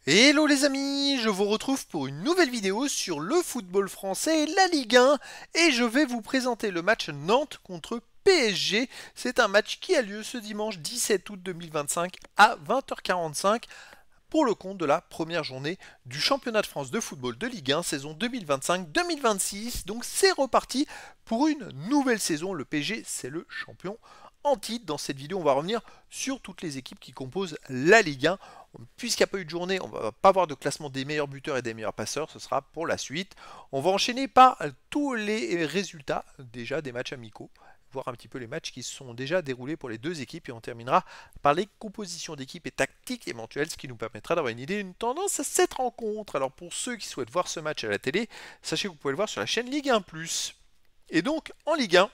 Hello les amis, je vous retrouve pour une nouvelle vidéo sur le football français et la Ligue 1 et je vais vous présenter le match Nantes contre PSG. C'est un match qui a lieu ce dimanche 17 août 2025 à 20h45 pour le compte de la première journée du championnat de France de football de Ligue 1 saison 2025-2026. Donc c'est reparti pour une nouvelle saison. Le PSG c'est le champion en titre. Dans cette vidéo on va revenir sur toutes les équipes qui composent la Ligue 1. Puisqu'il n'y a pas eu de journée, on ne va pas avoir de classement des meilleurs buteurs et des meilleurs passeurs, ce sera pour la suite. On va enchaîner par tous les résultats déjà des matchs amicaux, voir un petit peu les matchs qui se sont déjà déroulés pour les deux équipes et on terminera par les compositions d'équipes et tactiques éventuelles, ce qui nous permettra d'avoir une idée, une tendance à cette rencontre. Alors pour ceux qui souhaitent voir ce match à la télé, sachez que vous pouvez le voir sur la chaîne Ligue 1+. Et donc en Ligue 1,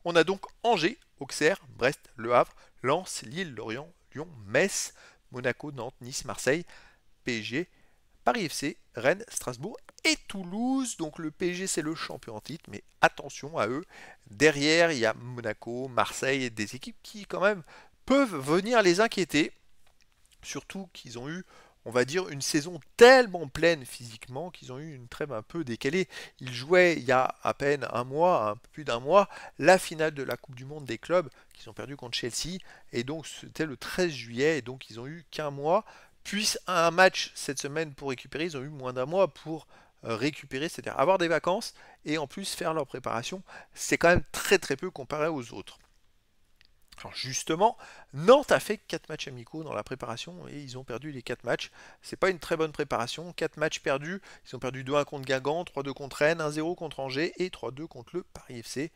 on a donc Angers, Auxerre, Brest, Le Havre, Lens, Lille, Lorient, Lyon, Metz, Monaco, Nantes, Nice, Marseille, PSG, Paris FC, Rennes, Strasbourg et Toulouse. Donc le PSG c'est le champion en titre, mais attention à eux. Derrière il y a Monaco, Marseille et des équipes qui quand même peuvent venir les inquiéter. Surtout qu'ils ont eu, on va dire, une saison tellement pleine physiquement qu'ils ont eu une trêve un peu décalée. Ils jouaient il y a à peine un mois, un peu plus d'un mois, la finale de la Coupe du Monde des clubs qu'ils ont perdu contre Chelsea. Et donc c'était le 13 juillet, et donc ils ont eu qu'un mois. Puis un match cette semaine pour récupérer, ils ont eu moins d'un mois pour récupérer, c'est-à-dire avoir des vacances et en plus faire leur préparation. C'est quand même très très peu comparé aux autres. Alors justement, Nantes a fait 4 matchs amicaux dans la préparation et ils ont perdu les 4 matchs. C'est pas une très bonne préparation. 4 matchs perdus. Ils ont perdu 2-1 contre Guingamp, 3-2 contre Rennes, 1-0 contre Angers et 3-2 contre le Paris FC.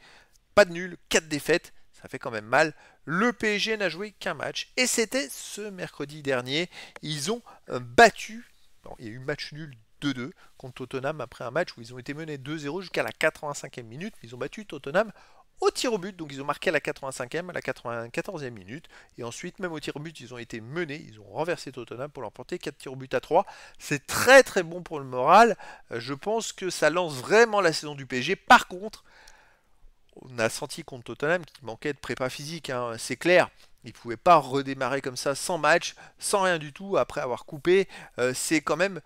Pas de nul, 4 défaites. Ça fait quand même mal. Le PSG n'a joué qu'un match et c'était ce mercredi dernier. Ils ont battu. Bon, il y a eu match nul 2-2 contre Tottenham après un match où ils ont été menés 2-0 jusqu'à la 85e minute. Ils ont battu Tottenham au tir au but, donc ils ont marqué à la 85e, à la 94e minute, et ensuite même au tir au but ils ont été menés, ils ont renversé Tottenham pour l'emporter 4 tirs au but à 3. C'est très très bon pour le moral, je pense que ça lance vraiment la saison du PSG. Par contre, on a senti contre Tottenham qu'il manquait de prépa physique, hein, c'est clair. Il ne pouvait pas redémarrer comme ça sans match, sans rien du tout, après avoir coupé. C'est quand même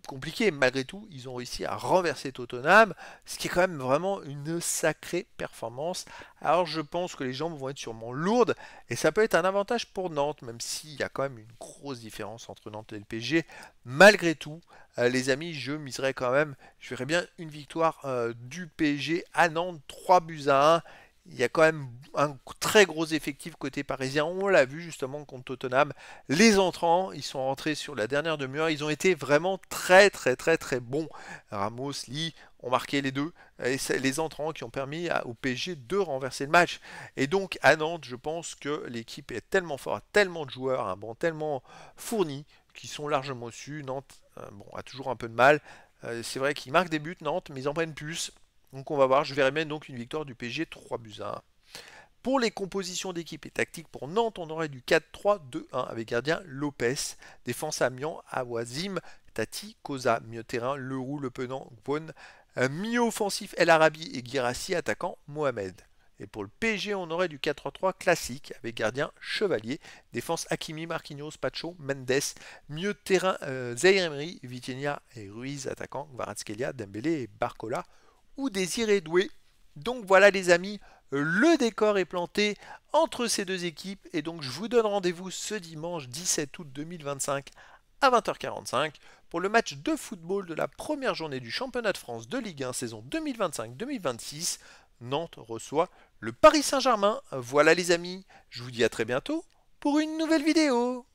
compliqué. Malgré tout, ils ont réussi à renverser Tottenham, ce qui est quand même vraiment une sacrée performance. Alors je pense que les jambes vont être sûrement lourdes, et ça peut être un avantage pour Nantes, même s'il y a quand même une grosse différence entre Nantes et le PSG. Malgré tout, les amis, je miserais quand même, je verrais bien une victoire du PSG à Nantes, 3 buts à 1. Il y a quand même un très gros effectif côté parisien. On l'a vu justement contre Tottenham. Les entrants, ils sont rentrés sur la dernière demi-heure. Ils ont été vraiment très très très très bons. Ramos, Lee ont marqué les deux. Et c'est les entrants qui ont permis au PSG de renverser le match. Et donc à Nantes, je pense que l'équipe est tellement forte, tellement de joueurs, un banc tellement fourni qui sont largement au-dessus. Nantes a toujours un peu de mal. C'est vrai qu'ils marquent des buts, Nantes, mais ils en prennent plus. Donc on va voir, je verrai bien donc une victoire du PSG 3 buts à 1. Pour les compositions d'équipe et tactiques pour Nantes, on aurait du 4-3-2-1 avec gardien Lopez, défense Amiens, Awazim, Tati, Koza, milieu terrain, Leroux, Le Penant, Gwon, milieu offensif El Arabi et Guirassi, attaquant Mohamed. Et pour le PSG, on aurait du 4-3-3 classique avec gardien Chevalier, défense Hakimi, Marquinhos, Pacho, Mendes, milieu de terrain Zaire Emery, Vitinha et Ruiz, attaquant Kvaratskhelia, Dembélé et Barcola ou Désiré Doué. Donc voilà les amis, le décor est planté entre ces deux équipes et donc je vous donne rendez-vous ce dimanche 17 août 2025 à 20h45 pour le match de football de la première journée du championnat de France de Ligue 1 saison 2025-2026. Nantes reçoit le Paris Saint-Germain. Voilà les amis, je vous dis à très bientôt pour une nouvelle vidéo.